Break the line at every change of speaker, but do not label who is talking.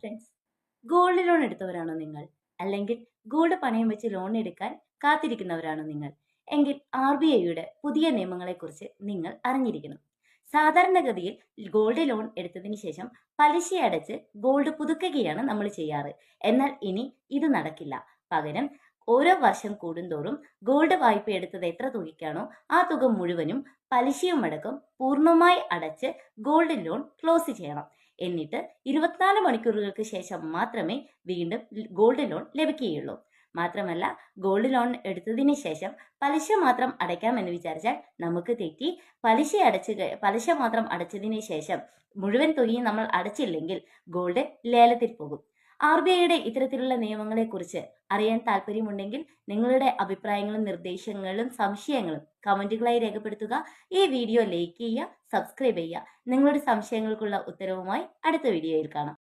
Friends, gold loan എടുത്തവരാണോ നിങ്ങൾ? അല്ലെങ്കിൽ gold പണയം വെച്ച് ലോൺ എടുക്കാൻ കാത്തിരിക്കുന്നവരാണോ നിങ്ങൾ? എങ്കിൽ RBIയുടെ പുതിയ നിയമങ്ങളെക്കുറിച്ച് നിങ്ങൾ അറിഞ്ഞിരിക്കണം. സാധാരണഗതിയിൽ ഗോൾഡ് ലോൺ എടുത്തതിന് ശേഷം പലിശ അടച്ച് ഗോൾഡ് പുതുക്കുകയാണ് നമ്മൾ ചെയ്യാറ്. എന്നാൽ ഇനി ഇത് നടക്കില്ല. പകരം ഓരോ വർഷം കൂടുന്തോറും ഗോൾഡ് വായ്പ എടുത്തത് എത്ര തുകയ്ക്കാണോ ആ തുക മുഴുവനും പലിശയും അടക്കം പൂർണ്ണമായി അടച്ച് ഗോൾഡ് ലോൺ ക്ലോസ് ചെയ്യണം. എന്നിട്ട് 24 മണിക്കൂറുകൾക്ക് ശേഷം മാത്രമേ വീണ്ടും ഗോൾഡ് ലോൺ ലഭിക്കുകയുള്ളൂ. മാത്രമല്ല, ഗോൾഡ് ലോൺ എടുത്തതിന് ശേഷം പലിശ മാത്രം അടയ്ക്കാമെന്ന് വിചാരിച്ചാൽ നമുക്ക് തെറ്റി. പലിശ മാത്രം അടച്ചതിന് ശേഷം മുഴുവൻ തുകയും നമ്മൾ അടച്ചില്ലെങ്കിൽ ഗോൾഡ് ലേലത്തിൽ പോകും. RBIയുടെ ഇത്തരത്തിലുള്ള നിയമങ്ങളെക്കുറിച്ച് അറിയാൻ താല്പര്യമുണ്ടെങ്കിൽ നിങ്ങളുടെ അഭിപ്രായങ്ങളും നിർദ്ദേശങ്ങളും സംശയങ്ങളും കമന്റുകളായി രേഖപ്പെടുത്തുക. ഈ വീഡിയോ ലൈക്ക് ചെയ്യുക, സബ്സ്ക്രൈബ് ചെയ്യുക. നിങ്ങളുടെ സംശയങ്ങൾക്കുള്ള ഉത്തരവുമായി അടുത്ത വീഡിയോയിൽ കാണാം.